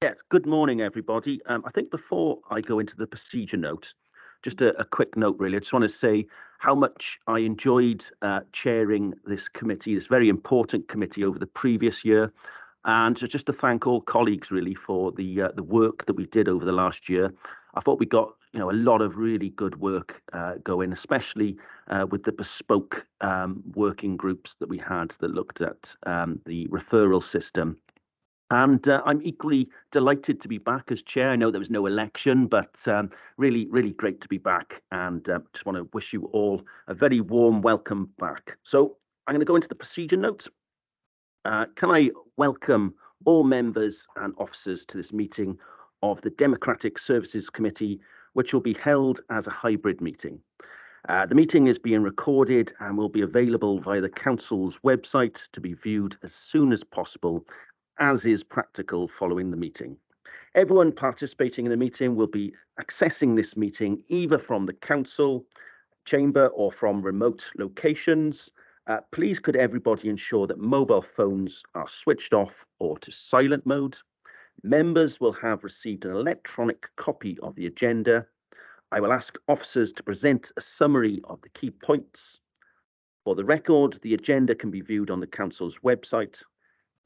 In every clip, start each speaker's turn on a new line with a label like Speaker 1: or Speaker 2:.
Speaker 1: Yes, good morning, everybody. I think before I go into the procedure note, just a quick note, really. I just want to say how much I enjoyed chairing this committee, this very important committee over the previous year, and just to thank all colleagues really for the work that we did over the last year. I thought we got a lot of really good work going, especially with the bespoke working groups that we had that looked at the referral system. And I'm equally delighted to be back as chair. I know there was no election, but really, really great to be back. And just want to wish you all a very warm welcome back. So I'm going to go into the procedure notes. Can I welcome all members and officers to this meeting of the Democratic Services Committee, which will be held as a hybrid meeting. The meeting is being recorded and will be available via the Council's website to be viewed as soon as possible, as is practical following the meeting. Everyone participating in the meeting will be accessing this meeting either from the Council chamber or from remote locations. Please could everybody ensure that mobile phones are switched off or to silent mode. Members will have received an electronic copy of the agenda. I will ask officers to present a summary of the key points. For the record, the agenda can be viewed on the Council's website.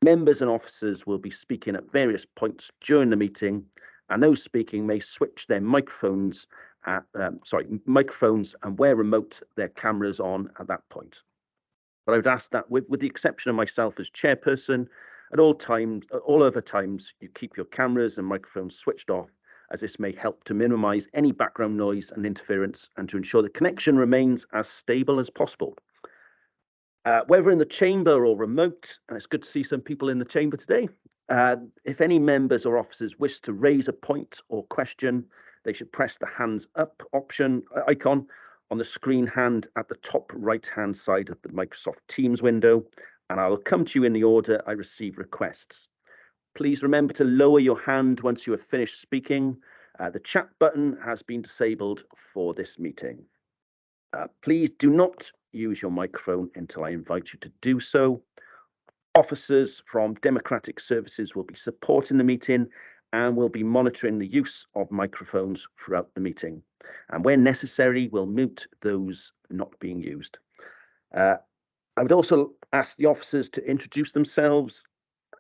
Speaker 1: Members and officers will be speaking at various points during the meeting, and those speaking may switch their microphones and where remote, their cameras on at that point. But I would ask that with the exception of myself as chairperson, at all other times, you keep your cameras and microphones switched off, as this may help to minimize any background noise and interference and to ensure the connection remains as stable as possible. Whether in the chamber or remote, and it's good to see some people in the chamber today, if any members or officers wish to raise a point or question, they should press the hands up icon on the screen hand at the top right-hand side of the Microsoft Teams window, and I will come to you in the order I receive requests. Please remember to lower your hand once you have finished speaking. The chat button has been disabled for this meeting. Please do not use your microphone until I invite you to do so. Officers from Democratic Services will be supporting the meeting and will be monitoring the use of microphones throughout the meeting. And when necessary, we'll mute those not being used. I would also ask the officers to introduce themselves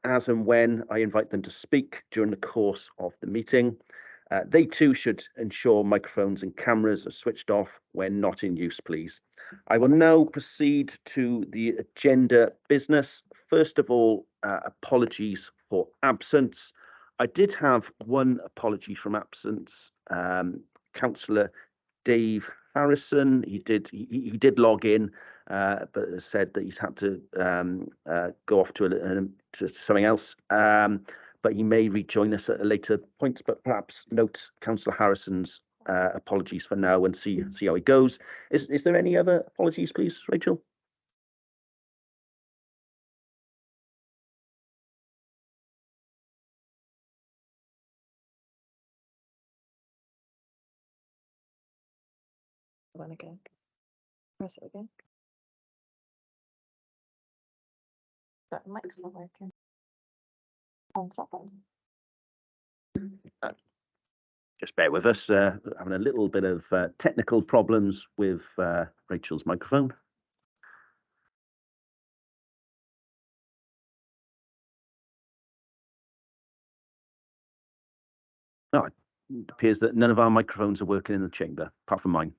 Speaker 1: as and when I invite them to speak during the course of the meeting. They too should ensure microphones and cameras are switched off when not in use, please. I will now proceed to the agenda business. First of all, apologies for absence. I did have one apology from absence. Councillor Dave Harrison, he did log in, but said that he's had to go off to something else. But he may rejoin us at a later point. But perhaps note Councillor Harrison's apologies for now and see how it goes. Is there any other apologies, please, Rachel?
Speaker 2: One again. Press it again. That mic's not working.
Speaker 1: Just bear with us. Having a little bit of technical problems with Rachel's microphone. No, it appears that none of our microphones are working in the chamber, apart from mine.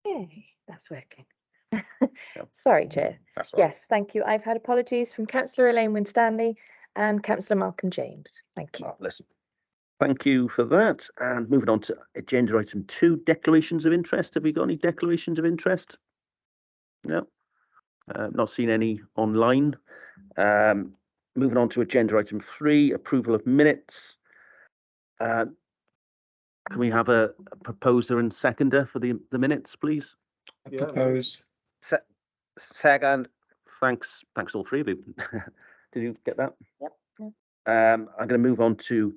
Speaker 2: Yay, that's working. Sorry, Chair.
Speaker 1: That's all right.
Speaker 2: Yes, thank you. I've had apologies from Councillor Elaine Winstanley and Councillor Malcolm James. Thank you.
Speaker 1: Marvellous. Thank you for that. And moving on to agenda item 2, declarations of interest. Have we got any declarations of interest? No. Not seen any online. Moving on to agenda item 3, approval of minutes. Can we have a proposer and seconder for the minutes, please?
Speaker 3: I propose.
Speaker 4: Second.
Speaker 1: Thanks all three of you. Did you get that?
Speaker 2: Yep.
Speaker 1: I'm going to move on to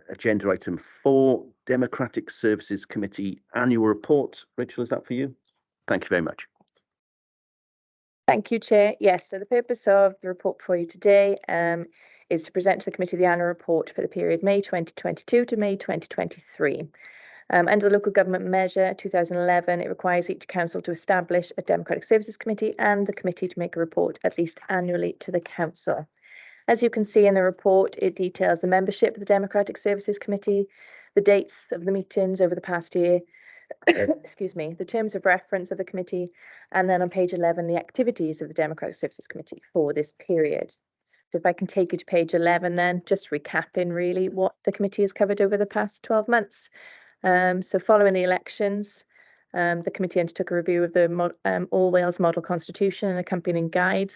Speaker 1: agenda item 4, Democratic Services Committee Annual Report. Rachel, is that for you? Thank you very much.
Speaker 2: Thank you, Chair. Yes, so the purpose of the report for you today is to present to the committee the annual report for the period May 2022 to May 2023. Under the Local Government Measure 2011, it requires each council to establish a Democratic Services Committee and the committee to make a report at least annually to the council. As you can see in the report, it details the membership of the Democratic Services Committee, the dates of the meetings over the past year, excuse me, the terms of reference of the committee, and then on page 11, the activities of the Democratic Services Committee for this period. So if I can take you to page 11 then, just recapping really what the committee has covered over the past 12 months. So following the elections, the committee undertook a review of the All Wales Model Constitution and accompanying guides.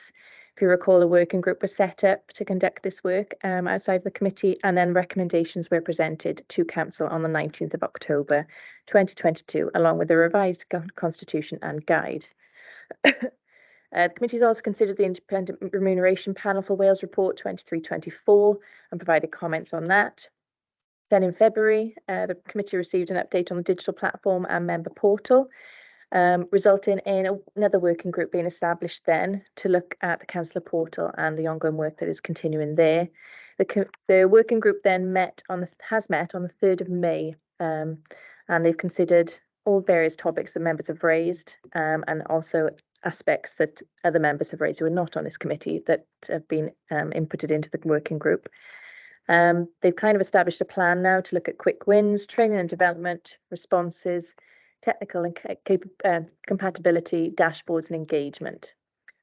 Speaker 2: If you recall, a working group was set up to conduct this work outside the committee, and then recommendations were presented to Council on the 19th of October 2022, along with the revised constitution and guide. The committee has also considered the Independent Remuneration Panel for Wales Report 23-24 and provided comments on that. Then in February, the committee received an update on the digital platform and member portal, resulting in another working group being established then to look at the councillor portal and the ongoing work that is continuing there. The working group then has met on the 3rd of May, and they've considered all various topics that members have raised, and also aspects that other members have raised who are not on this committee that have been inputted into the working group. They've kind of established a plan now to look at quick wins, training and development, responses, technical and compatibility, dashboards and engagement.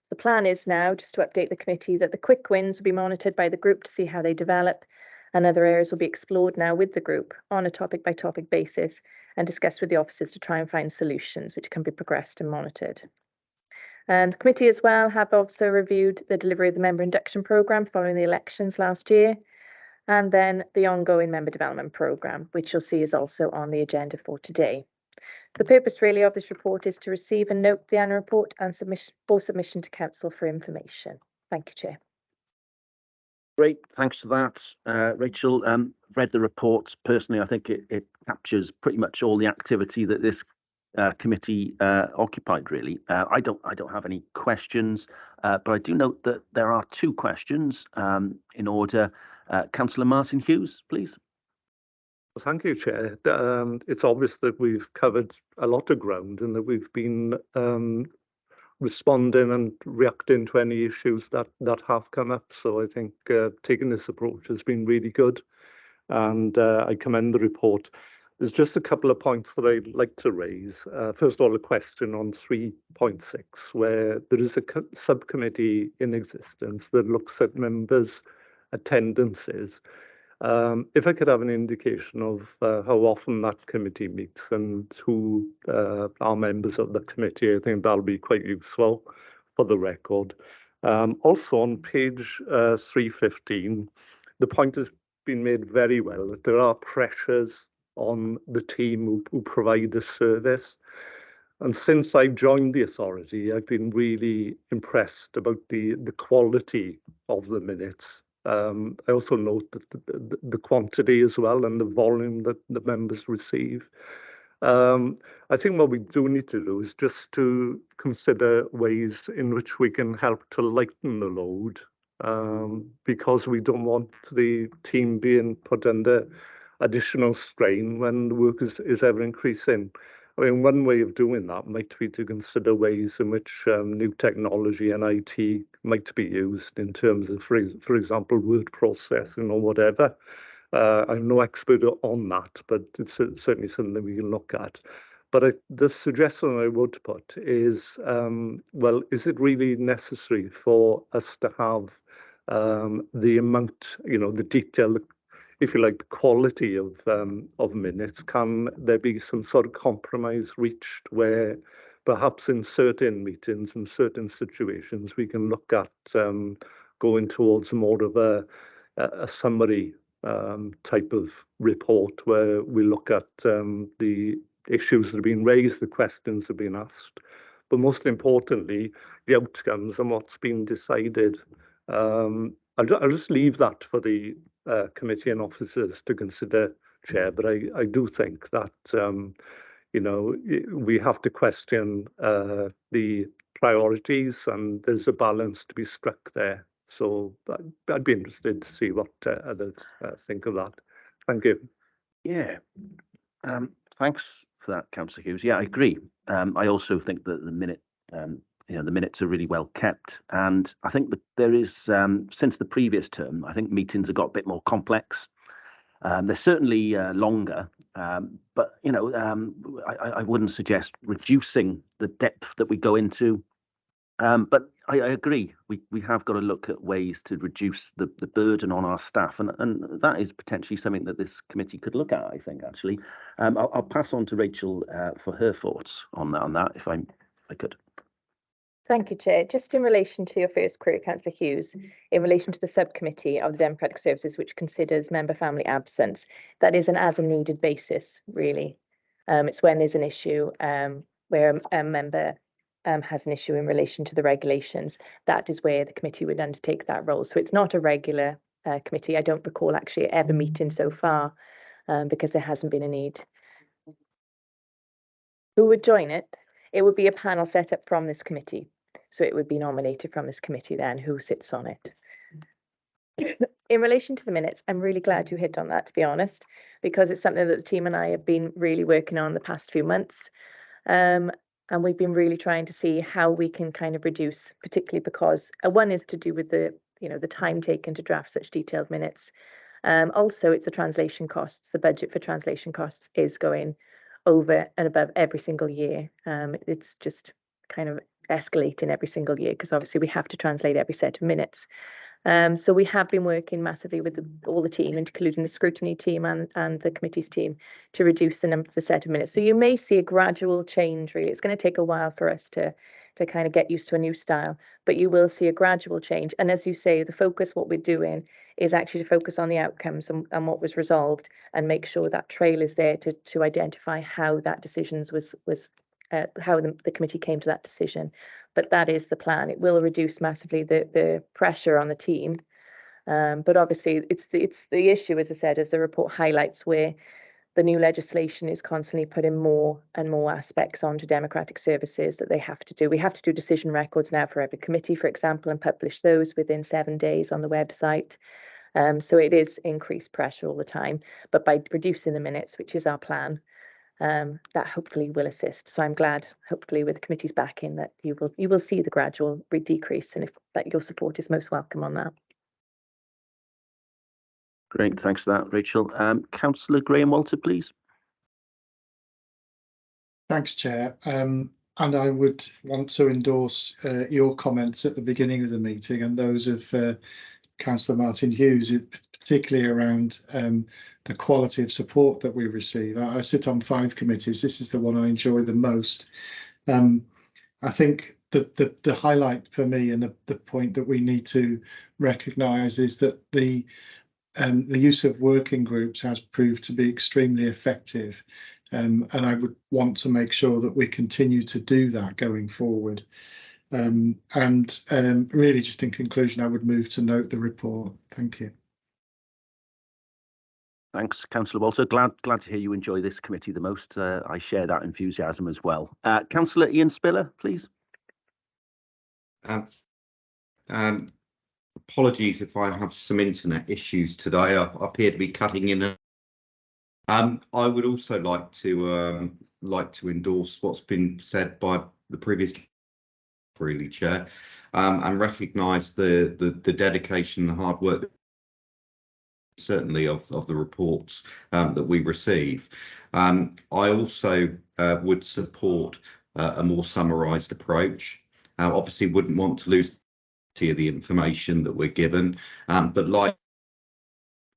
Speaker 2: The plan is now just to update the committee that the quick wins will be monitored by the group to see how they develop, and other areas will be explored now with the group on a topic by topic basis and discussed with the officers to try and find solutions which can be progressed and monitored. And the committee as well have also reviewed the delivery of the member induction programme following the elections last year, and then the ongoing member development programme, which you'll see is also on the agenda for today. The purpose really of this report is to receive and note the annual report and submission to council for information. Thank you, Chair.
Speaker 1: Great, thanks for that, Rachel. Read the report personally. I think it captures pretty much all the activity that this committee occupied. Really, I don't have any questions, but I do note that there are 2 questions in order. Councillor Martin Hughes, please.
Speaker 5: Well, thank you, Chair. It's obvious that we've covered a lot of ground and that we've been responding and reacting to any issues that have come up. So I think taking this approach has been really good, and I commend the report. There's just a couple of points that I'd like to raise. First of all, a question on 3.6, where there is a subcommittee in existence that looks at members' attendances. If I could have an indication of how often that committee meets and who are members of the committee, I think that'll be quite useful for the record. Also on page 315, the point has been made very well that there are pressures on the team who provide the service. And since I've joined the authority, I've been really impressed about the quality of the minutes. I also note that the quantity as well and the volume that the members receive. I think what we do need to do is just to consider ways in which we can help to lighten the load, because we don't want the team being put under additional strain when the work is ever increasing. I mean, one way of doing that might be to consider ways in which new technology and IT might be used in terms of, for example, word processing or whatever. I'm no expert on that, but it's certainly something we can look at. But the suggestion I would put is, well, is it really necessary for us to have the amount, the detail, if you like, the quality of minutes? Can there be some sort of compromise reached where perhaps in certain meetings and certain situations we can look at going towards more of a summary type of report where we look at the issues that have been raised, the questions that have been asked, but most importantly, the outcomes and what's been decided. I'll just leave that for the committee and officers to consider, Chair, but I do think that we have to question the priorities, and there's a balance to be struck there. So I'd be interested to see what others think of that. Thank you.
Speaker 1: Yeah. Thanks for that, Councillor Hughes. Yeah, I agree. I also think that the minutes are really well kept, and I think that there is, since the previous term, I think meetings have got a bit more complex. They're certainly longer, but I wouldn't suggest reducing the depth that we go into. But I agree. We have got to look at ways to reduce the burden on our staff, and that is potentially something that this committee could look at, I think, actually. I'll pass on to Rachel for her thoughts on that, if I could.
Speaker 2: Thank you, Chair. Just in relation to your first query, Councillor Hughes, in relation to the subcommittee of the Democratic Services, which considers member family absence, that is an as-needed basis, really. It's when there's an issue where a member has an issue in relation to the regulations, that is where the committee would undertake that role. So it's not a regular committee. I don't recall actually ever meeting so far because there hasn't been a need. Who would join it? It would be a panel set up from this committee. So it would be nominated from this committee then who sits on it. In relation to the minutes, I'm really glad you hit on that, to be honest, because it's something that the team and I have been really working on the past few months. And we've been really trying to see how we can kind of reduce, particularly because one is to do with the time taken to draft such detailed minutes. Also, it's the translation costs. The budget for translation costs is going over and above every single year. It's just kind of escalating every single year because obviously we have to translate every set of minutes. So we have been working massively with all the team, including the scrutiny team and the committee's team, to reduce the set of minutes. So you may see a gradual change, really. It's going to take a while for us to kind of get used to a new style, but you will see a gradual change. And as you say, the focus, what we're doing is actually to focus on the outcomes and what was resolved and make sure that trail is there to identify how that decisions was how the committee came to that decision. But that is the plan. It will reduce massively the pressure on the team. But obviously, it's the issue, as I said, as the report highlights, where the new legislation is constantly putting more and more aspects onto democratic services that they have to do. We have to do decision records now for every committee, for example, and publish those within 7 days on the website. So it is increased pressure all the time. But by reducing the minutes, which is our plan, that hopefully will assist. So I'm glad, hopefully, with the committee's backing, that you will see the gradual decrease, and that your support is most welcome on that.
Speaker 1: Great, thanks for that, Rachel. Councillor Graham Walter, please.
Speaker 3: Thanks, Chair. And I would want to endorse your comments at the beginning of the meeting and those of Councillor Martin Hughes, particularly around the quality of support that we receive. I sit on 5 committees. This is the one I enjoy the most. I think the highlight for me and the point that we need to recognise is that the use of working groups has proved to be extremely effective, and I would want to make sure that we continue to do that going forward. Really, just in conclusion, I would move to note the report. Thank you.
Speaker 1: Thanks, Councillor Walter. Glad to hear you enjoy this committee the most. I share that enthusiasm as well. Councillor Ian Spiller, please.
Speaker 6: Apologies if I have some internet issues today. I appear to be cutting in. I would also like to endorse what's been said by the previous, really, Chair, and recognise the dedication and the hard work, certainly of the reports that we receive. I also would support a more summarised approach. Obviously, wouldn't want to lose the information that we're given, but like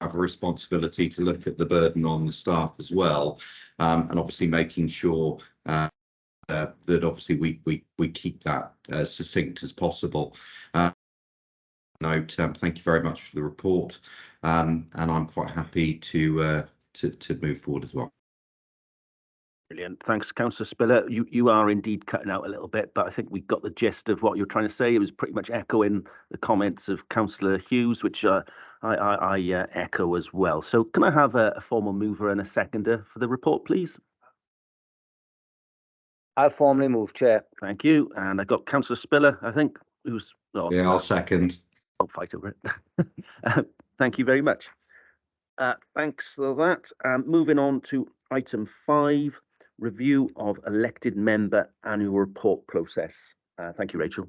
Speaker 6: have a responsibility to look at the burden on the staff as well, and obviously making sure that obviously we keep that as succinct as possible. note, thank you very much for the report, and I'm quite happy to move forward as well.
Speaker 1: Brilliant. Thanks, Councillor Spiller. You are indeed cutting out a little bit, but I think we got the gist of what you're trying to say. It was pretty much echoing the comments of Councillor Hughes, which I echo as well. So can I have a formal mover and a seconder for the report, please?
Speaker 4: I'll formally move, Chair.
Speaker 1: Thank you. And I got Councillor Spiller, I think, who's... Oh,
Speaker 6: Yeah, I'll second.
Speaker 1: I'll fight over it. Thank you very much. Thanks for that. Moving on to item 5, review of elected member annual report process. Thank you, Rachel.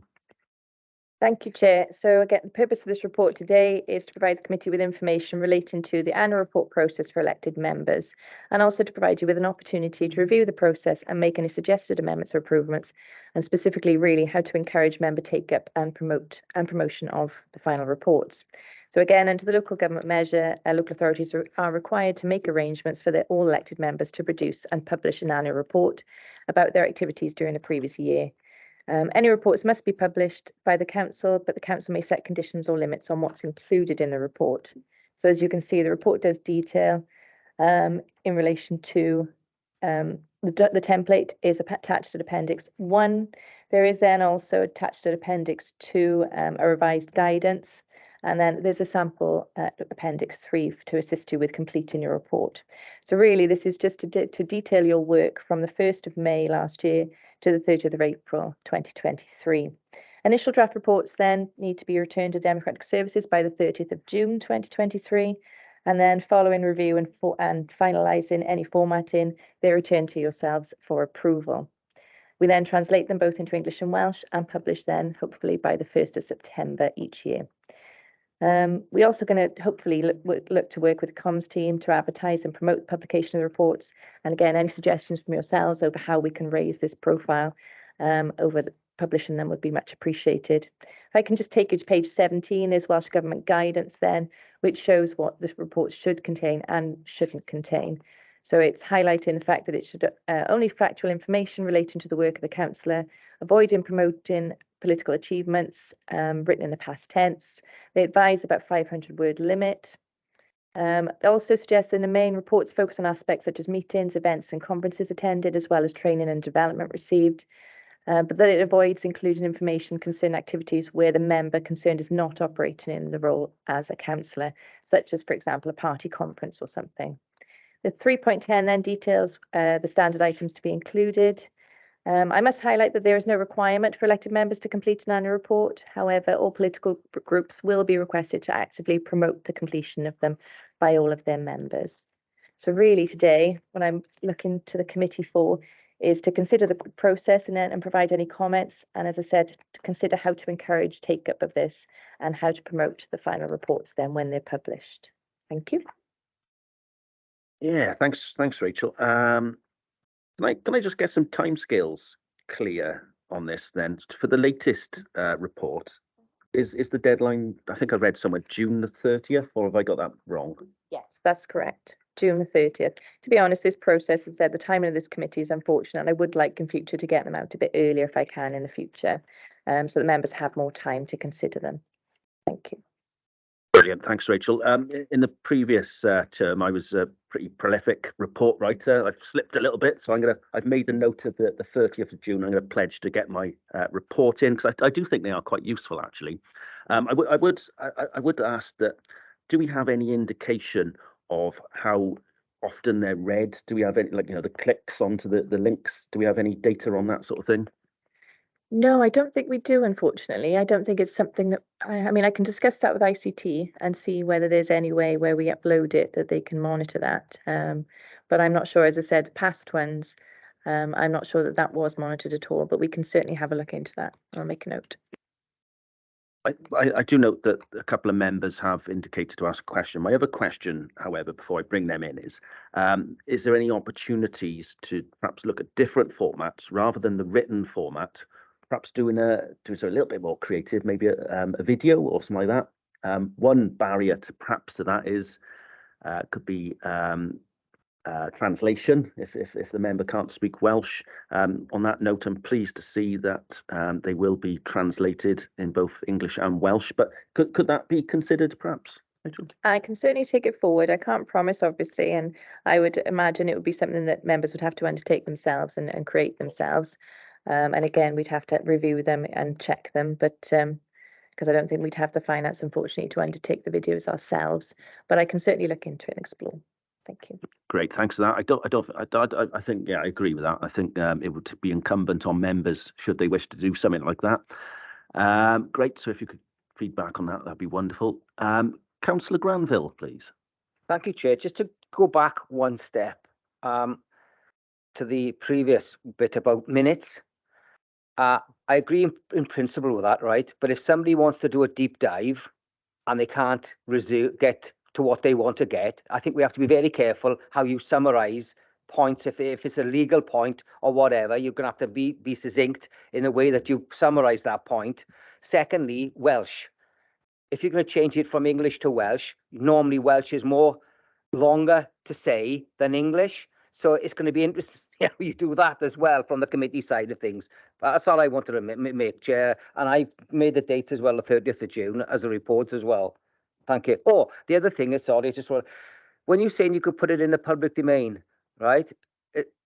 Speaker 2: Thank you, Chair. So again, the purpose of this report today is to provide the committee with information relating to the annual report process for elected members, and also to provide you with an opportunity to review the process and make any suggested amendments or improvements, and specifically really how to encourage member take-up and promotion of the final reports. So again, under the local government measure, local authorities are required to make arrangements for their all elected members to produce and publish an annual report about their activities during the previous year. Any reports must be published by the council, but the council may set conditions or limits on what's included in the report. So as you can see, the report does detail in relation to the template is attached to Appendix 1. There is then also attached to Appendix 2 a revised guidance. And then there's a sample Appendix 3 to assist you with completing your report. So really, this is just to detail your work from the 1st of May last year to the 30th of April 2023. Initial draft reports then need to be returned to Democratic Services by the 30th of June 2023. And then following review and finalising any formatting, they return to yourselves for approval. We then translate them both into English and Welsh and publish then, hopefully, by the 1st of September each year. We're also going to hopefully look to work with the comms team to advertise and promote the publication of the reports. And again, any suggestions from yourselves over how we can raise this profile over publishing them would be much appreciated. If I can just take you to page 17, is Welsh Government guidance then, which shows what the report should contain and shouldn't contain. So it's highlighting the fact that it should only factual information relating to the work of the councillor, avoiding promoting political achievements written in the past tense. They advise about 500-word limit. They also suggest in the main reports focus on aspects such as meetings, events and conferences attended, as well as training and development received. But that it avoids including information concerning activities where the member concerned is not operating in the role as a councillor, such as, for example, a party conference or something. The 3.10 then details the standard items to be included. I must highlight that there is no requirement for elected members to complete an annual report. However, all political groups will be requested to actively promote the completion of them by all of their members. So really today, what I'm looking to the committee for is to consider the process and provide any comments. And as I said, to consider how to encourage take-up of this and how to promote the final reports then when they're published. Thank you.
Speaker 1: Yeah, thanks, Rachel. Can I just get some timescales clear on this then? For the latest report, is the deadline, I think I read somewhere June the 30th, or have I got that wrong?
Speaker 2: Yes, that's correct. June the 30th. To be honest, this process, as I said, the timing of this committee is unfortunate, and I would like in future to get them out a bit earlier if I can in the future, so the members have more time to consider them. Thank you.
Speaker 1: Brilliant, thanks, Rachel. In the previous term, I was a pretty prolific report writer. I've slipped a little bit, so I've made a note of the 30th of June. I'm going to pledge to get my report in, because I do think they are quite useful, actually. I would ask that, do we have any indication of how often they're read? Do we have any, like, the clicks onto the links? Do we have any data on that sort of thing?
Speaker 2: No, I don't think we do, unfortunately. I don't think it's something that, I mean, I can discuss that with ICT and see whether there's any way where we upload it that they can monitor that. But I'm not sure, as I said, past ones, I'm not sure that was monitored at all, but we can certainly have a look into that. I'll make a note.
Speaker 1: I do note that a couple of members have indicated to ask a question. My other question, however, before I bring them in is there any opportunities to perhaps look at different formats rather than the written format, perhaps doing a little bit more creative, maybe a video or something like that? One barrier to that is could be translation if the member can't speak Welsh. On that note, I'm pleased to see that they will be translated in both English and Welsh, but could that be considered perhaps? Rachel?
Speaker 2: I can certainly take it forward. I can't promise, obviously, and I would imagine it would be something that members would have to undertake themselves and create themselves. And again, we'd have to review them and check them, but because I don't think we'd have the finance, unfortunately, to undertake the videos ourselves. But I can certainly look into it and explore. Thank you.
Speaker 1: Great, thanks for that. I think, yeah, I agree with that. I think it would be incumbent on members should they wish to do something like that. Great, so if you could feedback on that, that'd be wonderful. Councillor Granville, please.
Speaker 4: Thank you, Chair. Just to go back one step to the previous bit about minutes. I agree in principle with that, right? But if somebody wants to do a deep dive and they can't get to what they want to get, I think we have to be very careful how you summarize points. If it's a legal point or whatever, you're going to have to be succinct in the way that you summarize that point. Secondly, Welsh. If you're going to change it from English to Welsh, normally Welsh is more longer to say than English. So it's going to be interesting how you do that as well from the committee side of things. That's all I wanted to make, Chair. And I made the dates as well, the 30th of June, as a report as well. Thank you. Oh, the other thing is, sorry, when you're saying you could put it in the public domain, right?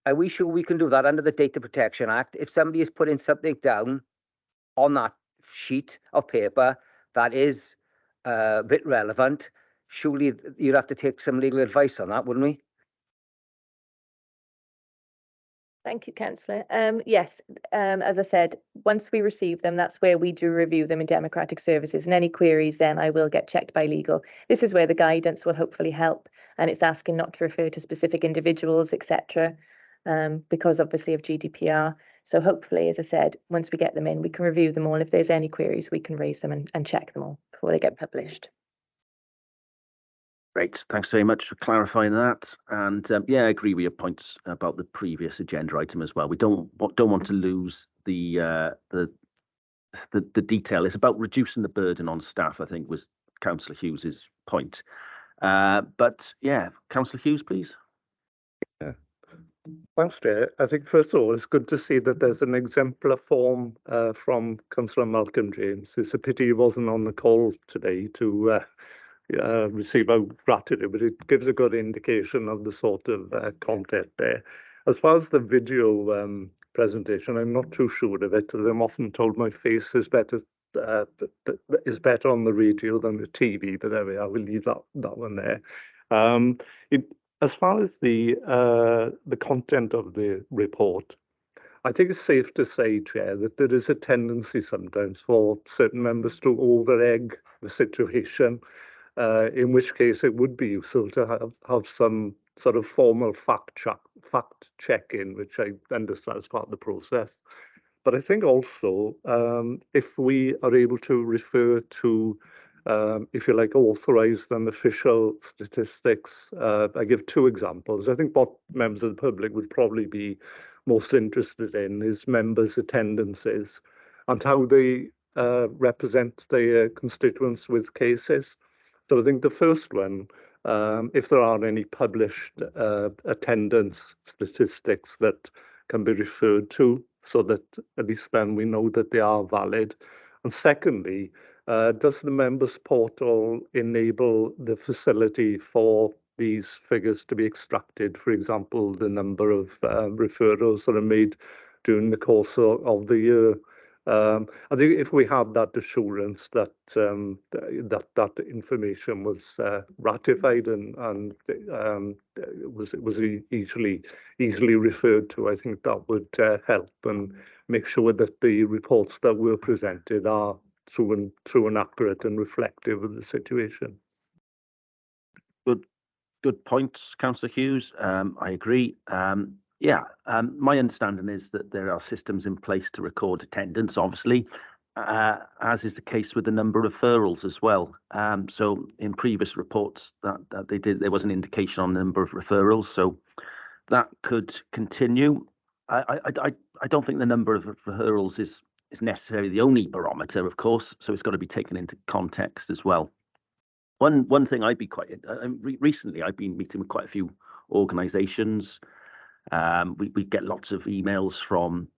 Speaker 4: Are we sure we can do that under the Data Protection Act? If somebody is putting something down on that sheet of paper that is a bit relevant, surely you'd have to take some legal advice on that, wouldn't we?
Speaker 2: Thank you, Councillor. Yes, as I said, once we receive them, that's where we do review them in Democratic Services, and any queries then I will get checked by legal. This is where the guidance will hopefully help, and it's asking not to refer to specific individuals, etc., because obviously of GDPR. So hopefully, as I said, once we get them in, we can review them all. If there's any queries, we can raise them and check them all before they get published.
Speaker 1: Great, thanks very much for clarifying that. And yeah, I agree with your points about the previous agenda item as well. We don't want to lose the detail. It's about reducing the burden on staff, I think, was Councillor Hughes's point. But yeah, Councillor Hughes, please.
Speaker 5: Yeah. Thanks, Chair. I think first of all, it's good to see that there's an exemplar form from Councillor Malcolm James. It's a pity he wasn't on the call today to receive our gratitude, but it gives a good indication of the sort of content there. As far as the video presentation, I'm not too sure of it, as I'm often told my face is better on the radio than the TV, but there we are, we'll leave that one there. As far as the content of the report, I think it's safe to say, Chair, that there is a tendency sometimes for certain members to over-egg the situation, in which case it would be useful to have some sort of formal fact check-in, which I understand is part of the process. But I think also, if we are able to refer to, if you like, authorised and official statistics, I give two examples. I think what members of the public would probably be most interested in is members' attendances and how they represent their constituents with cases. So I think the first one, if there are any published attendance statistics that can be referred to, so that at least then we know that they are valid. And secondly, does the members' portal enable the facility for these figures to be extracted? For example, the number of referrals that are made during the course of the year. I think if we have that assurance that that information was ratified and was easily referred to, I think that would help and make sure that the reports that were presented are true and accurate and reflective of the situation.
Speaker 1: Good points, Councillor Hughes. I agree. Yeah, my understanding is that there are systems in place to record attendance, obviously, as is the case with the number of referrals as well. So in previous reports that they did, there was an indication on the number of referrals, so that could continue. I don't think the number of referrals is necessarily the only barometer, of course, so it's got to be taken into context as well. One thing I'd be recently I've been meeting with quite a few organisations. We get lots of emails from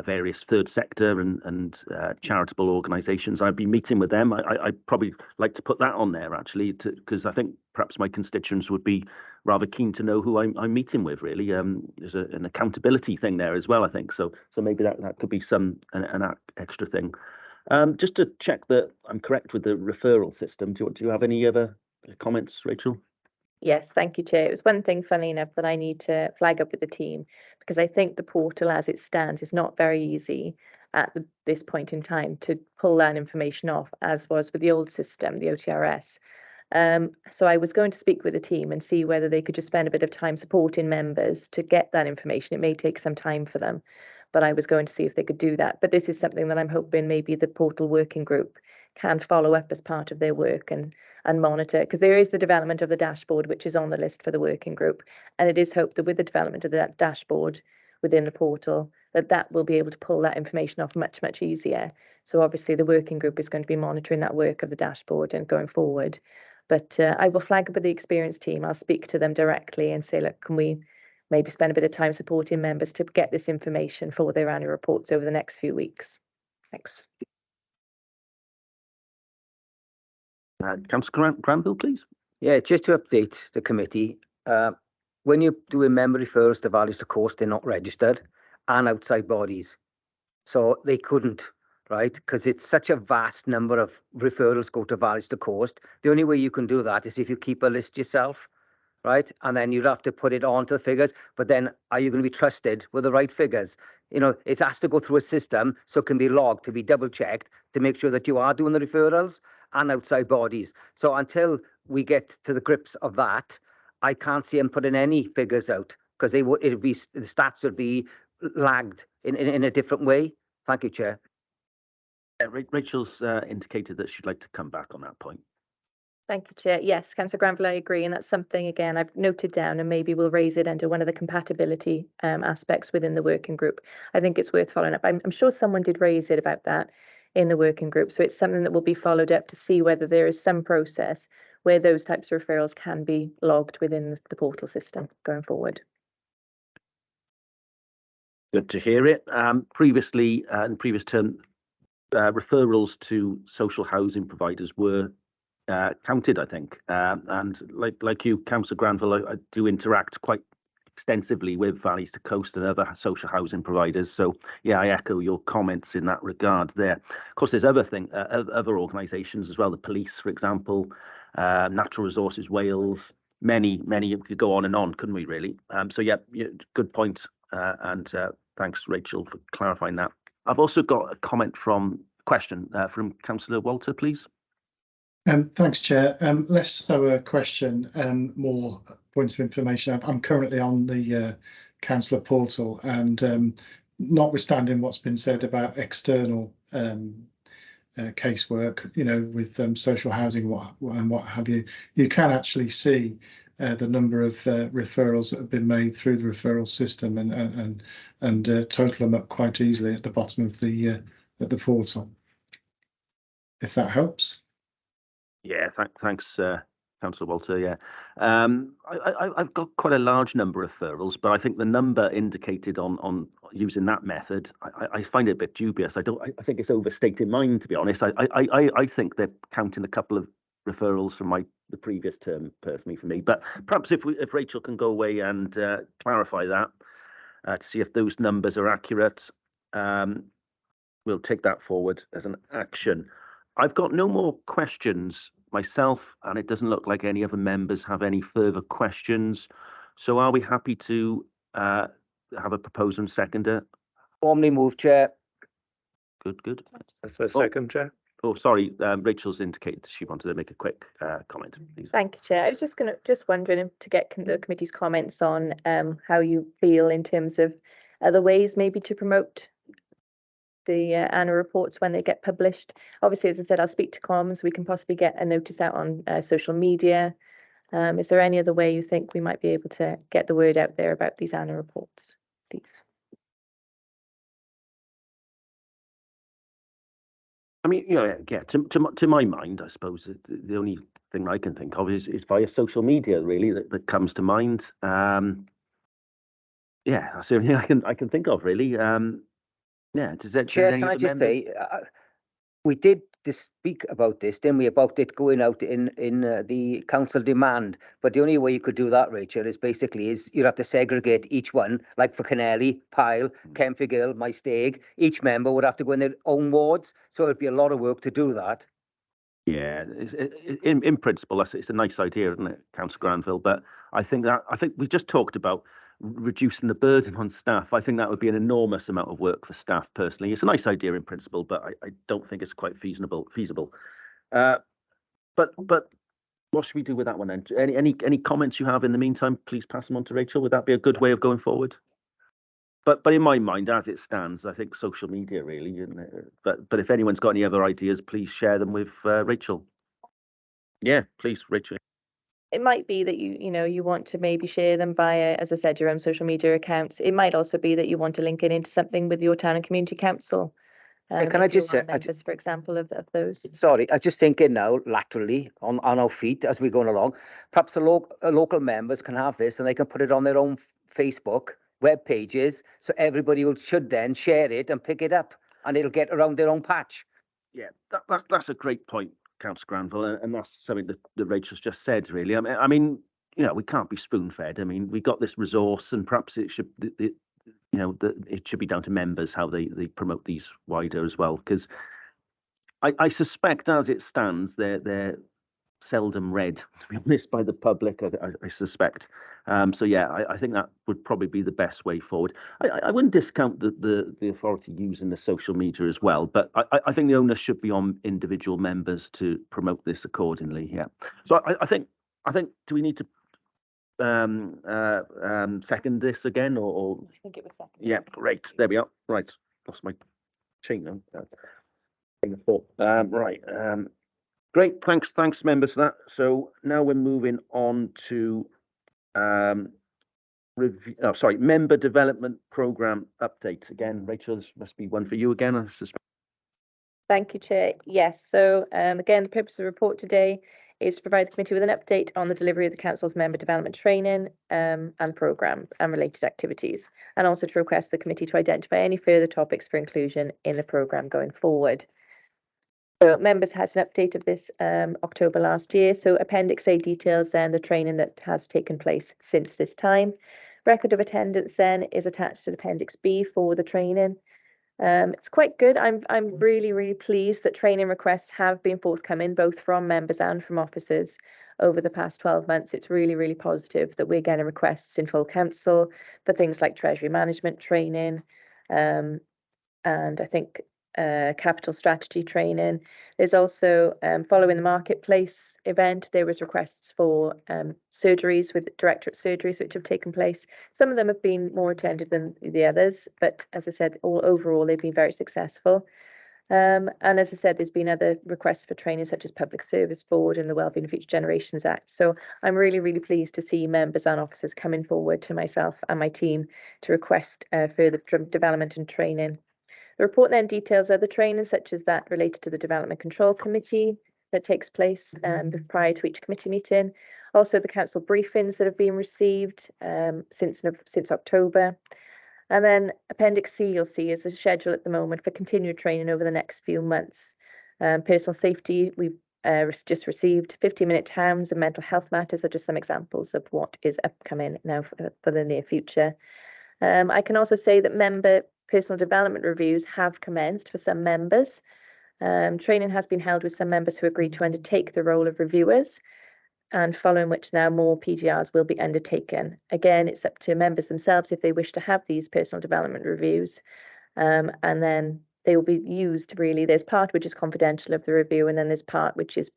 Speaker 1: various third sector and charitable organisations. I've been meeting with them. I'd probably like to put that on there actually, because I think perhaps my constituents would be rather keen to know who I'm meeting with. Really, there's an accountability thing there as well. I think so. So maybe that could be an extra thing. Just to check that I'm correct with the referral system. Do you have any other comments, Rachel?
Speaker 2: Yes, thank you, Chair. It was one thing, funnily enough, that I need to flag up with the team, because I think the portal as it stands is not very easy at this point in time to pull that information off, as was with the old system, the OTRS. So I was going to speak with the team and see whether they could just spend a bit of time supporting members to get that information. It may take some time for them, but I was going to see if they could do that. But this is something that I'm hoping maybe the portal working group can follow up as part of their work and monitor, because there is the development of the dashboard, which is on the list for the working group. And it is hoped that with the development of that dashboard within the portal, that will be able to pull that information off much, much easier. So obviously the working group is going to be monitoring that work of the dashboard and going forward. But I will flag up with the experienced team. I'll speak to them directly and say, look, can we maybe spend a bit of time supporting members to get this information for their annual reports over the next few weeks? Thanks.
Speaker 1: Councillor Granville, please.
Speaker 4: Yeah, just to update the committee, when you do a member referrals to Valleys to Coast, they're not registered, and outside bodies. So they couldn't, right? Because it's such a vast number of referrals go to Valleys to Coast. The only way you can do that is if you keep a list yourself, right? And then you'd have to put it onto the figures. But then are you going to be trusted with the right figures? You know, it has to go through a system so it can be logged, to be double checked, to make sure that you are doing the referrals and outside bodies. So until we get to the grips of that, I can't see them putting any figures out, because the stats would be lagged in a different way. Thank you, Chair.
Speaker 1: Rachel's indicated that she'd like to come back on that point.
Speaker 2: Thank you, Chair. Yes, Councillor Granville, I agree. And that's something, again, I've noted down, and maybe we'll raise it under one of the compatibility aspects within the working group. I think it's worth following up. I'm sure someone did raise it about that in the working group. So it's something that will be followed up to see whether there is some process where those types of referrals can be logged within the portal system going forward.
Speaker 1: Good to hear it. Previously, in previous term, referrals to social housing providers were counted, I think. And like you, Councillor Granville, I do interact quite extensively with Valleys to Coast and other social housing providers. So yeah, I echo your comments in that regard there. Of course, there's other organisations as well, the police, for example, Natural Resources Wales, many could go on and on, couldn't we really? So yeah, good point. And thanks, Rachel, for clarifying that. I've also got a question from Councillor Walter, please.
Speaker 3: Thanks, Chair. Less so a question, more points of information. I'm currently on the councillor portal, and notwithstanding what's been said about external casework, you know, with social housing and what have you, you can actually see the number of referrals that have been made through the referral system, and total them up quite easily at the bottom of the portal. If that helps.
Speaker 1: Yeah, thanks, Councillor Walter. Yeah, I've got quite a large number of referrals, but I think the number indicated on using that method, I find it a bit dubious. I think it's overstated mine, to be honest. I think they're counting a couple of referrals from the previous term, personally, for me. But perhaps if Rachel can go away and clarify that to see if those numbers are accurate, we'll take that forward as an action. I've got no more questions myself, and it doesn't look like any other members have any further questions. So are we happy to have a proposer and seconder?
Speaker 4: Formally moved, Chair.
Speaker 1: Good.
Speaker 5: That's a second, Chair.
Speaker 1: Oh, sorry, Rachel's indicated she wanted to make a quick comment, please.
Speaker 2: Thank you, Chair. I was just wondering to get the committee's comments on how you feel in terms of other ways maybe to promote the annual reports when they get published. Obviously, as I said, I'll speak to comms. We can possibly get a notice out on social media. Is there any other way you think we might be able to get the word out there about these annual reports, please?
Speaker 1: I mean, yeah, to my mind, I suppose the only thing I can think of is via social media, really, that comes to mind. Yeah, that's the only thing I can think of, really. Yeah, does
Speaker 4: Chair,
Speaker 1: any
Speaker 4: can I
Speaker 1: other
Speaker 4: just
Speaker 1: member?
Speaker 4: say, we did speak about this, didn't we, about it going out in the council demand, but the only way you could do that, Rachel, is you'd have to segregate each one, like for Kennelly, Pyle, Kempfigill, my Stag, each member would have to go in their own wards, so it'd be a lot of work to do that.
Speaker 1: Yeah, in principle, it's a nice idea, isn't it, Councillor Granville? But I think we just talked about reducing the burden on staff. I think that would be an enormous amount of work for staff. Personally, it's a nice idea in principle, but I don't think it's quite feasible. But what should we do with that one then? Any comments you have in the meantime? Please pass them on to Rachel. Would that be a good way of going forward? But in my mind, as it stands, I think social media really. But if anyone's got any other ideas, please share them with Rachel. Yeah, please, Rachel.
Speaker 2: It might be that you want to maybe share them via, as I said, your own social media accounts. It might also be that you want to link it into something with your town and community council.
Speaker 4: Can I
Speaker 2: if you're
Speaker 4: just say,
Speaker 2: one of members, for example, of those?
Speaker 4: sorry, I'm just thinking now laterally on our feet as we're going along. Perhaps the local members can have this and they can put it on their own Facebook web pages, so everybody should then share it and pick it up, and it'll get around their own patch.
Speaker 1: Yeah, that's a great point, Councillor Granville, and that's something that Rachel's just said. Really, I mean, we can't be spoon-fed. I mean, we got this resource, and perhaps it should, it should be down to members how they promote these wider as well. Because I suspect, as it stands, they're seldom read, to be honest, by the public. I suspect. So yeah, I think that would probably be the best way forward. I wouldn't discount the authority using the social media as well, but I think the onus should be on individual members to promote this accordingly. Yeah. So I think do we need to second this again or?
Speaker 2: I think it was second.
Speaker 1: Yeah, great. There we are. Right, lost my chain now. Right. Great, thanks members for that. So now we're moving on to member development program update. Again, Rachel, this must be one for you again, I suspect.
Speaker 2: Thank you, Chair. Yes, so again, the purpose of the report today is to provide the committee with an update on the delivery of the council's member development training and programme and related activities, and also to request the committee to identify any further topics for inclusion in the programme going forward. So members had an update of this October last year. So Appendix A details then the training that has taken place since this time. Record of attendance then is attached to Appendix B for the training. It's quite good. I'm really pleased that training requests have been forthcoming, both from members and from officers over the past 12 months. It's really positive that we're getting requests in full council for things like treasury management training, and I think capital strategy training. There's also, following the marketplace event, there was requests for surgeries with directorate surgeries which have taken place. Some of them have been more attended than the others, but as I said, overall they've been very successful. And as I said, there's been other requests for training such as Public Service Board and the Wellbeing of Future Generations Act. So I'm really pleased to see members and officers coming forward to myself and my team to request further development and training. The report then details other training such as that related to the Development Control Committee that takes place prior to each committee meeting. Also the council briefings that have been received since October. And then Appendix C you'll see is a schedule at the moment for continued training over the next few months. Personal safety, we've just received 15-minute towns and mental health matters are just some examples of what is upcoming now for the near future. I can also say that member personal development reviews have commenced for some members. Training has been held with some members who agreed to undertake the role of reviewers, and following which now more PDRs will be undertaken. Again, it's up to members themselves if they wish to have these personal development reviews, and then they will be used really. There's part which is confidential of the review, and then there's part which is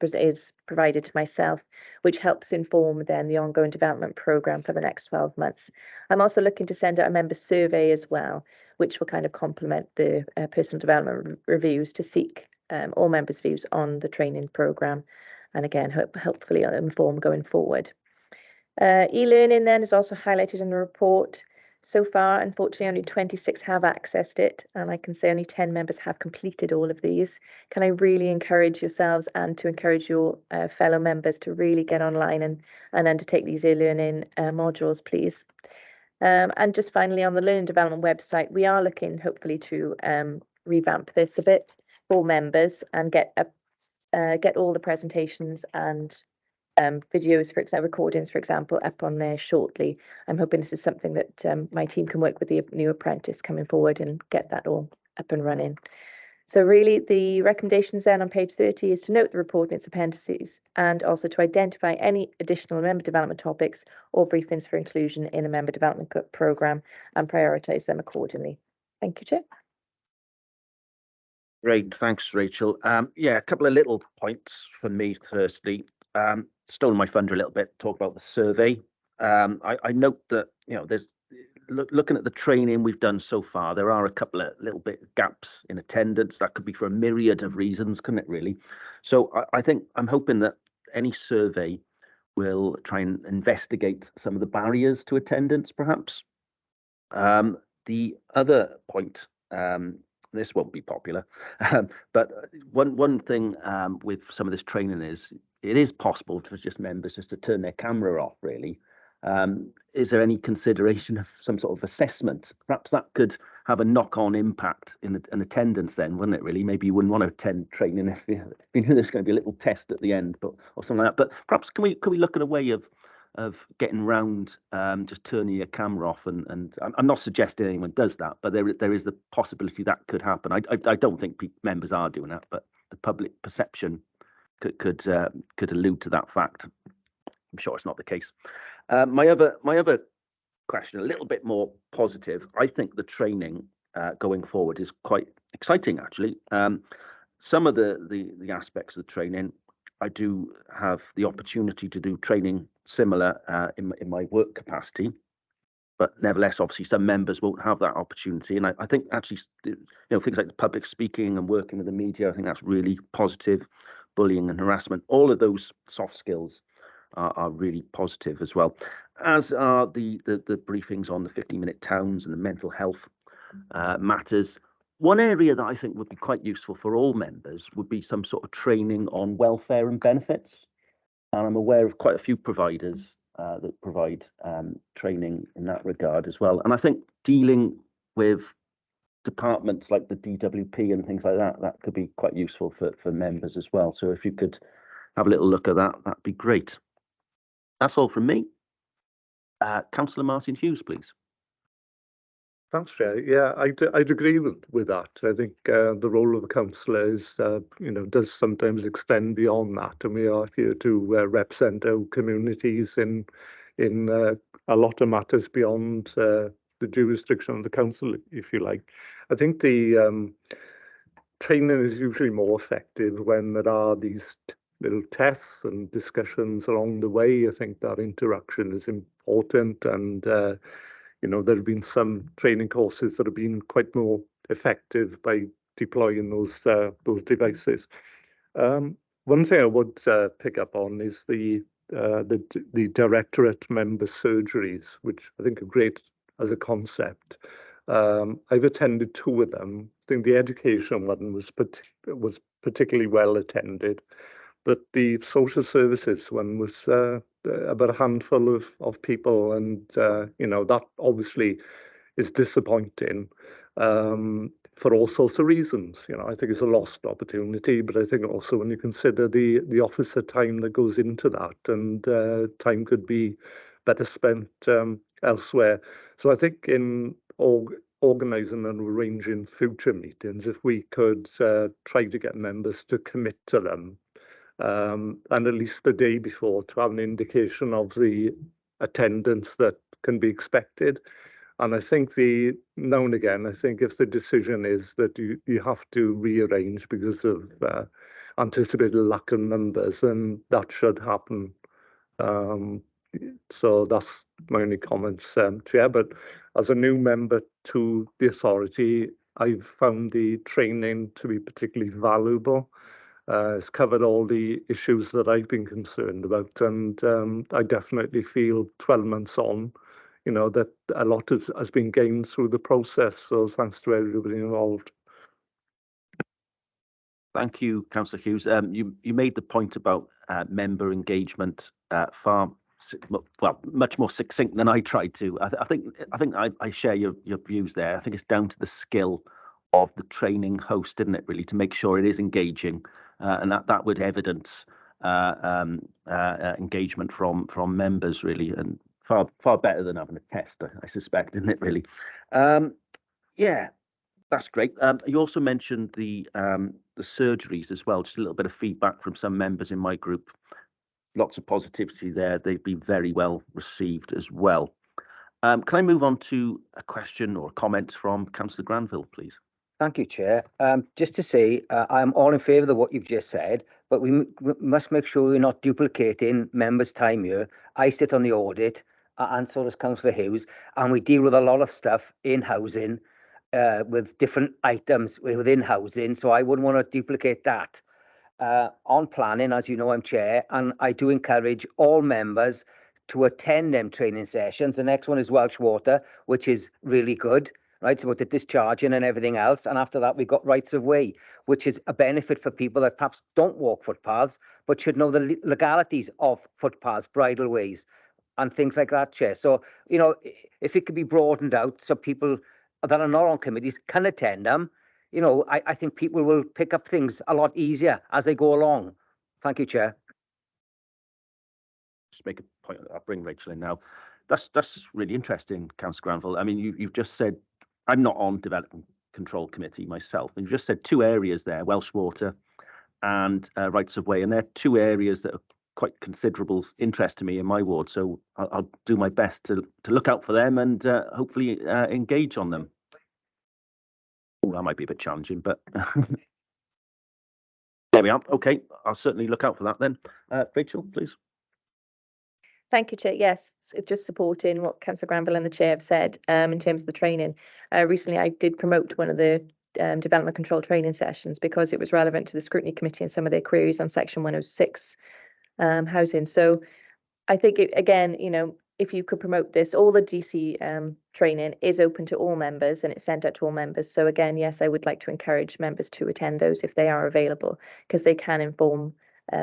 Speaker 2: provided to myself, which helps inform then the ongoing development programme for the next 12 months. I'm also looking to send out a member survey as well, which will kind of complement the personal development reviews to seek all members' views on the training programme, and again, hopefully inform going forward. E-learning then is also highlighted in the report. So far, unfortunately, only 26 have accessed it, and I can say only 10 members have completed all of these. Can I really encourage yourselves and to encourage your fellow members to really get online and undertake these e-learning modules, please? And just finally, on the Learning Development website, we are looking hopefully to revamp this a bit for members and get all the presentations and videos, for example, recordings, for example, up on there shortly. I'm hoping this is something that my team can work with the new apprentice coming forward and get that all up and running. So really the recommendations then on page 30 is to note the report and its appendices and also to identify any additional member development topics or briefings for inclusion in a member development programme and prioritise them accordingly. Thank you, Chair.
Speaker 1: Great, thanks, Rachel. Yeah, a couple of little points from me. Firstly, stolen my thunder a little bit. Talk about the survey. I note that there's looking at the training we've done so far. There are a couple of little bit gaps in attendance. That could be for a myriad of reasons, couldn't it? Really. So I'm hoping that any survey will try and investigate some of the barriers to attendance, perhaps. The other point. This won't be popular, but one thing with some of this training is it is possible for just members just to turn their camera off, really. Is there any consideration of some sort of assessment? Perhaps that could have a knock-on impact in attendance then, wouldn't it, really? Maybe you wouldn't want to attend training if you knew there's going to be a little test at the end, or something like that. But perhaps can we look at a way of getting round just turning your camera off, and I'm not suggesting anyone does that, but there is the possibility that could happen. I don't think members are doing that, but the public perception could allude to that fact. I'm sure it's not the case. My other question, a little bit more positive. I think the training going forward is quite exciting, actually. Some of the aspects of the training, I do have the opportunity to do training similar in my work capacity, but nevertheless, obviously, some members won't have that opportunity. And I think actually, things like the public speaking and working with the media, I think that's really positive. Bullying and harassment, all of those soft skills are really positive as well, as are the briefings on the 15-minute towns and the mental health matters. One area that I think would be quite useful for all members would be some sort of training on welfare and benefits. And I'm aware of quite a few providers that provide training in that regard as well. And I think dealing with departments like the DWP and things like that, that could be quite useful for members as well. So if you could have a little look at that, that'd be great. That's all from me. Councillor Martin Hughes, please.
Speaker 5: Thanks, Chair. Yeah, I'd agree with that. I think the role of a councillor is, does sometimes extend beyond that, and we are here to represent our communities in a lot of matters beyond the jurisdiction of the council, if you like. I think the training is usually more effective when there are these little tests and discussions along the way. I think that interaction is important, and there have been some training courses that have been quite more effective by deploying those devices. One thing I would pick up on is the directorate member surgeries, which I think are great as a concept. I've attended 2 of them. I think the education one was particularly well attended, but the social services one was about a handful of people, and that obviously is disappointing for all sorts of reasons. I think it's a lost opportunity, but I think also when you consider the officer time that goes into that, and time could be better spent elsewhere. So I think in organising and arranging future meetings, if we could try to get members to commit to them, and at least the day before, to have an indication of the attendance that can be expected. And I think now and again, I think if the decision is that you have to rearrange because of anticipated lack of numbers, then that should happen. So that's my only comments, Chair. But as a new member to the authority, I've found the training to be particularly valuable. It's covered all the issues that I've been concerned about, and I definitely feel 12 months on, you know, that a lot has been gained through the process. So thanks to everybody involved.
Speaker 1: Thank you, Councillor Hughes. You made the point about member engagement much more succinct than I tried to. I think I share your views there. I think it's down to the skill of the training host, isn't it, really, to make sure it is engaging, and that would evidence engagement from members, really, and far better than having a test, I suspect, isn't it, really? Yeah, that's great. You also mentioned the surgeries as well. Just a little bit of feedback from some members in my group. Lots of positivity there. They've been very well received as well. Can I move on to a question or a comment from Councillor Granville, please?
Speaker 4: Thank you, Chair. Just to say, I'm all in favour of what you've just said, but we must make sure we're not duplicating members' time here. I sit on the audit, and so does Councillor Hughes, and we deal with a lot of stuff in housing, with different items within housing, so I wouldn't want to duplicate that. On planning, as you know, I'm chair, and I do encourage all members to attend them training sessions. The next one is Welsh Water, which is really good, right? It's about the discharging and everything else. And after that, we've got rights of way, which is a benefit for people that perhaps don't walk footpaths, but should know the legalities of footpaths, bridle ways, and things like that, Chair. So, you know, if it could be broadened out so people that are not on committees can attend them, you know, I think people will pick up things a lot easier as they go along. Thank you, Chair.
Speaker 1: Just make a point. I'll bring Rachel in now. That's really interesting, Councillor Granville. I mean, you've just said, I'm not on Development Control Committee myself, and you've just said two areas there, Welsh Water and rights of way, and they're two areas that are quite considerable interest to me in my ward. So I'll do my best to look out for them and hopefully engage on them. Oh, that might be a bit challenging, but there we are. Okay, I'll certainly look out for that then. Rachel, please.
Speaker 2: Thank you, Chair. Yes, just supporting what Councillor Granville and the Chair have said in terms of the training. Recently, I did promote one of the development control training sessions because it was relevant to the Scrutiny Committee and some of their queries on Section 106 housing. So I think, again, you know, if you could promote this, all the DC training is open to all members and it's sent out to all members. So again, yes, I would like to encourage members to attend those if they are available, because they can inform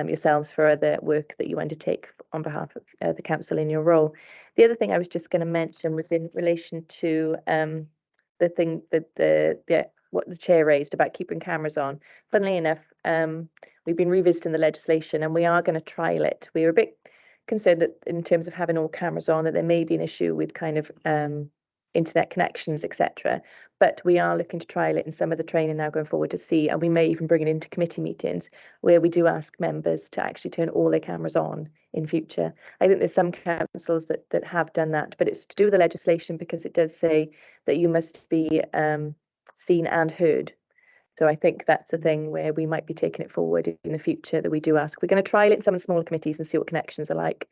Speaker 2: yourselves for other work that you undertake on behalf of the council in your role. The other thing I was just going to mention was in relation to the thing that what the Chair raised about keeping cameras on. Funnily enough, we've been revisiting the legislation and we are going to trial it. We were a bit concerned that in terms of having all cameras on, that there may be an issue with kind of internet connections, etc. But we are looking to trial it in some of the training now going forward to see, and we may even bring it into committee meetings where we do ask members to actually turn all their cameras on in future. I think there's some councils that have done that, but it's to do with the legislation because it does say that you must be seen and heard. So I think that's a thing where we might be taking it forward in the future, that we do ask. We're going to trial it in some of the smaller committees and see what connections are like,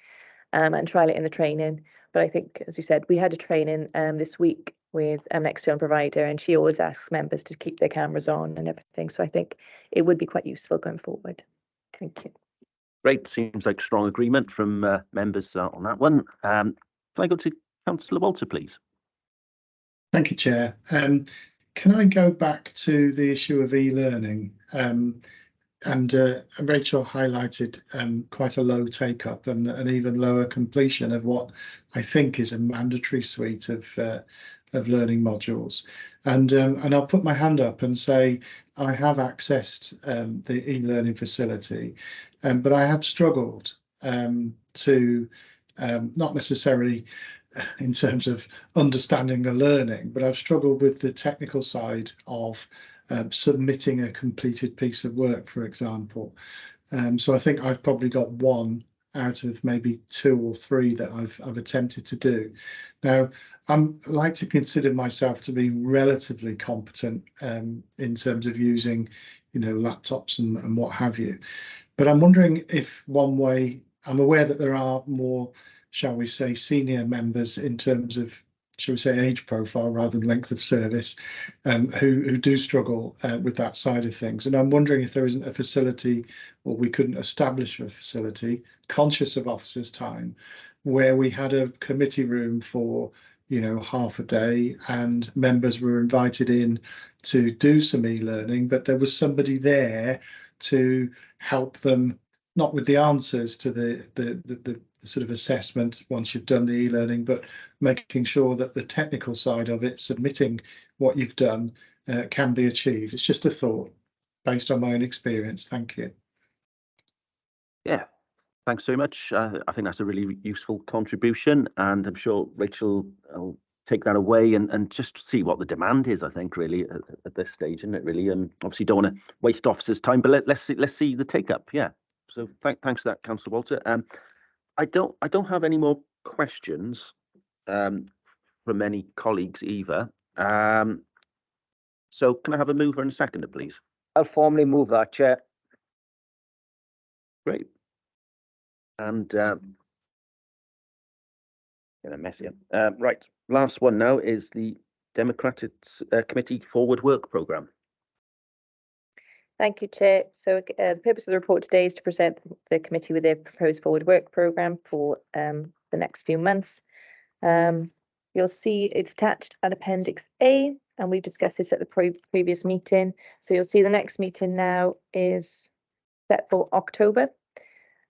Speaker 2: and trial it in the training. But I think, as you said, we had a training this week with an external provider, and she always asks members to keep their cameras on and everything. So I think it would be quite useful going forward. Thank you.
Speaker 1: Great. Seems like strong agreement from members on that one. Can I go to Councillor Walter, please?
Speaker 3: Thank you, Chair. Can I go back to the issue of e-learning? And Rachel highlighted quite a low take-up and an even lower completion of what I think is a mandatory suite of learning modules. And I'll put my hand up and say I have accessed the e-learning facility, but I have struggled to not necessarily in terms of understanding the learning, but I've struggled with the technical side of submitting a completed piece of work, for example. So I think I've probably got one out of maybe 2 or 3 that I've attempted to do. Now, I like to consider myself to be relatively competent in terms of using, you know, laptops and what have you. But I'm wondering if one way, I'm aware that there are more, shall we say, senior members in terms of shall we say, age profile rather than length of service, who do struggle with that side of things. And I'm wondering if there isn't a facility, or we couldn't establish a facility, conscious of officers' time, where we had a committee room for, you know, half a day, and members were invited in to do some e-learning, but there was somebody there to help them, not with the answers to the sort of assessment once you've done the e-learning, but making sure that the technical side of it, submitting what you've done, can be achieved. It's just a thought based on my own experience. Thank you.
Speaker 1: Yeah, thanks very much. I think that's a really useful contribution, and I'm sure Rachel will take that away and just see what the demand is, I think, really, at this stage, isn't it, really? And obviously don't want to waste officers' time, but let's see the take-up, yeah. So thanks for that, Councillor Walter. I don't have any more questions from any colleagues either. So can I have a mover and a seconder, please?
Speaker 4: I'll formally move that, Chair.
Speaker 1: Great. And get a mess here. Right, last one now is the Democratic Committee Forward Work Programme.
Speaker 2: Thank you, Chair. So the purpose of the report today is to present the committee with their proposed forward work programme for the next few months. You'll see it's attached at Appendix A, and we discussed this at the previous meeting. So you'll see the next meeting now is set for October.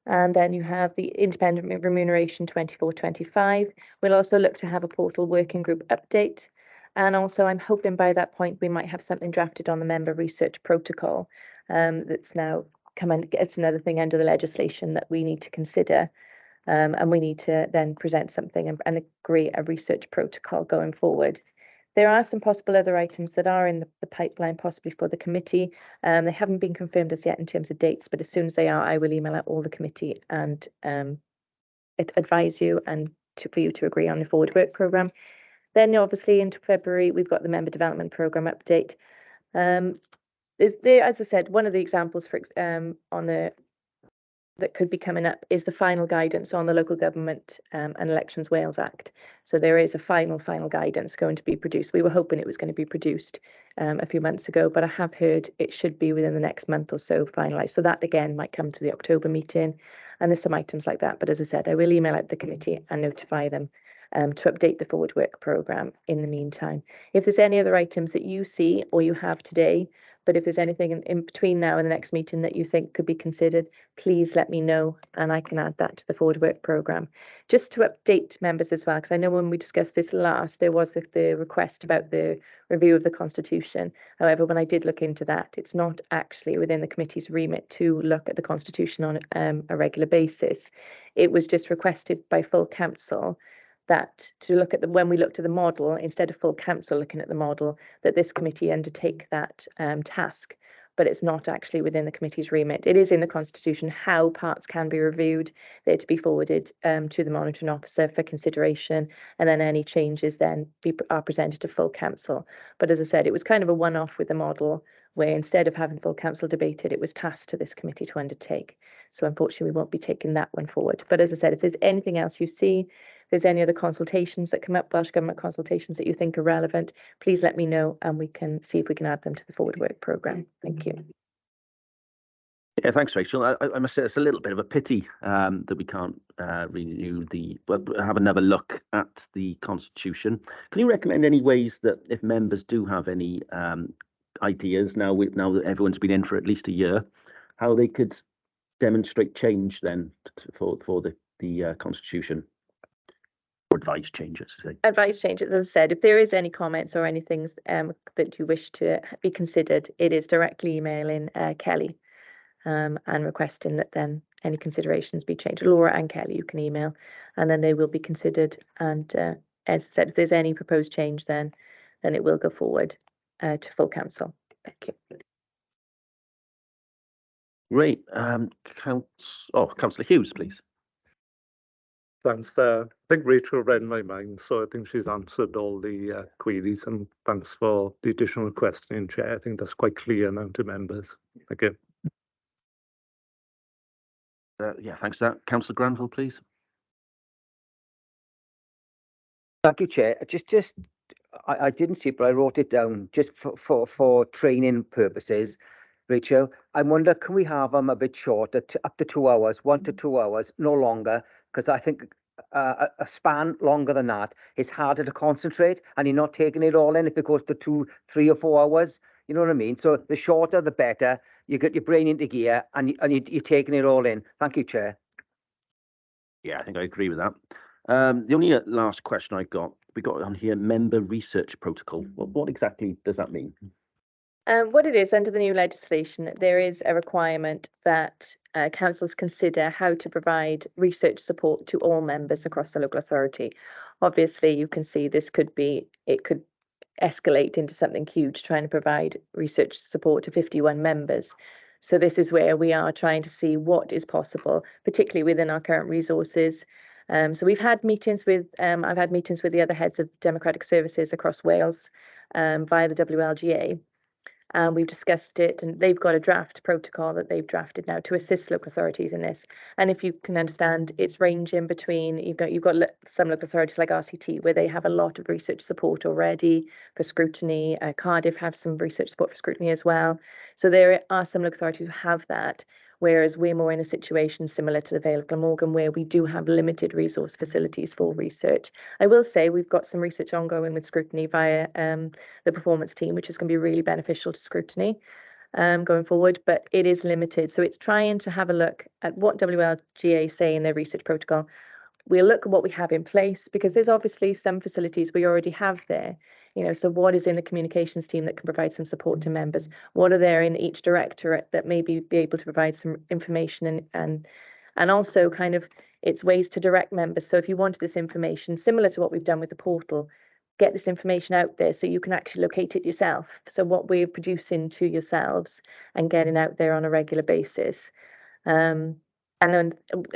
Speaker 2: And then you have the independent remuneration 24-25. We'll also look to have a portal working group update. And also, I'm hoping by that point we might have something drafted on the member research protocol that's now coming. It's another thing under the legislation that we need to consider. And we need to then present something and agree a research protocol going forward. There are some possible other items that are in the pipeline, possibly for the committee. They haven't been confirmed as yet in terms of dates, but as soon as they are, I will email out all the committee and advise you and for you to agree on the forward work programme. Then obviously into February, we've got the member development programme update. As I said, one of the examples for that could be coming up is the final guidance on the Local Government and Elections Wales Act. So there is a final guidance going to be produced. We were hoping it was going to be produced a few months ago, but I have heard it should be within the next month or so finalised. So that again might come to the October meeting, and there's some items like that. But as I said, I will email out the committee and notify them to update the forward work programme in the meantime. If there's any other items that you see or you have today, but if there's anything in between now and the next meeting that you think could be considered, please let me know and I can add that to the forward work programme. Just to update members as well, because I know when we discussed this last, there was the request about the review of the Constitution. However, when I did look into that, it's not actually within the committee's remit to look at the Constitution on a regular basis. It was just requested by full council that to look at when we looked at the model, instead of full council looking at the model, that this committee undertake that task, but it's not actually within the committee's remit. It is in the Constitution how parts can be reviewed. They're to be forwarded to the monitoring officer for consideration, and then any changes then are presented to full council. But as I said, it was kind of a one-off with the model, where instead of having full council debated, it was tasked to this committee to undertake. So unfortunately, we won't be taking that one forward. But as I said, if there's anything else you see, if there's any other consultations that come up, Welsh Government consultations that you think are relevant, please let me know and we can see if we can add them to the forward work programme. Thank you.
Speaker 1: Yeah, thanks, Rachel. I must say it's a little bit of a pity that we can't have another look at the Constitution. Can you recommend any ways that if members do have any ideas now that everyone's been in for at least a year, how they could demonstrate change then for the Constitution? Or advice changes,
Speaker 2: Advice changes, as I said, if there is any comments or anything that you wish to be considered, it is directly emailing Kelly and requesting that then any considerations be changed. Laura and Kelly, you can email, and then they will be considered. And as I said, if there's any proposed change, then it will go forward to full council. Thank you.
Speaker 1: Great. Councillor Hughes, please.
Speaker 5: Thanks. I think Rachel read my mind, so I think she's answered all the queries, and thanks for the additional questioning, Chair. I think that's quite clear now to members. Thank you.
Speaker 1: Yeah, thanks for that. Councillor Granville, please.
Speaker 4: Thank you, Chair. I didn't see it, but I wrote it down just for training purposes. Rachel, I wonder, can we have them a bit shorter, up to 2 hours, 1 to 2 hours, no longer? Because I think a span longer than that is harder to concentrate, and you're not taking it all in if it goes to 2, 3 or 4 hours. You know what I mean? So the shorter, the better. You get your brain into gear, and you're taking it all in. Thank you, Chair.
Speaker 1: Yeah, I think I agree with that. The only last question we got on here, member research protocol. What exactly does that mean?
Speaker 2: What it is, under the new legislation, there is a requirement that councils consider how to provide research support to all members across the local authority. Obviously, you can see it could escalate into something huge, trying to provide research support to 51 members. So this is where we are trying to see what is possible, particularly within our current resources. So we've had meetings with, I've had meetings with the other heads of democratic services across Wales via the WLGA. And we've discussed it, and they've got a draft protocol that they've drafted now to assist local authorities in this. And if you can understand, it's ranging between, you've got some local authorities like RCT where they have a lot of research support already for scrutiny. Cardiff have some research support for scrutiny as well. So there are some local authorities who have that, whereas we're more in a situation similar to the Vale of Glamorgan where we do have limited resource facilities for research. I will say we've got some research ongoing with scrutiny via the performance team, which is going to be really beneficial to scrutiny going forward, but it is limited. So it's trying to have a look at what WLGA say in their research protocol. We'll look at what we have in place, because there's obviously some facilities we already have there. So what is in the communications team that can provide some support to members? What are there in each directorate that maybe be able to provide some information and also kind of it's ways to direct members. So if you wanted this information, similar to what we've done with the portal, get this information out there so you can actually locate it yourself. So what we're producing to yourselves and getting out there on a regular basis. And then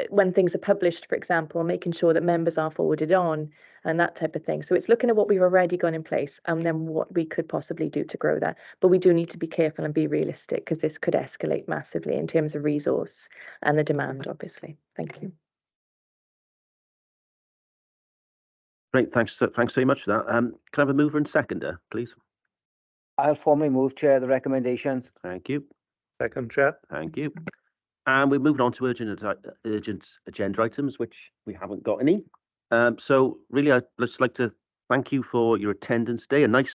Speaker 2: when things are published, for example, making sure that members are forwarded on and that type of thing. So it's looking at what we've already got in place and then what we could possibly do to grow that. But we do need to be careful and be realistic, because this could escalate massively in terms of resource and the demand, obviously. Thank you.
Speaker 1: Great, thanks very much for that. Can I have a mover and seconder, please?
Speaker 4: I'll formally move, Chair, the recommendations.
Speaker 1: Thank you.
Speaker 5: Second, Chair.
Speaker 1: Thank you. And we're moving on to urgent agenda items, which we haven't got any. So really, I'd just like to thank you for your attendance today. A nice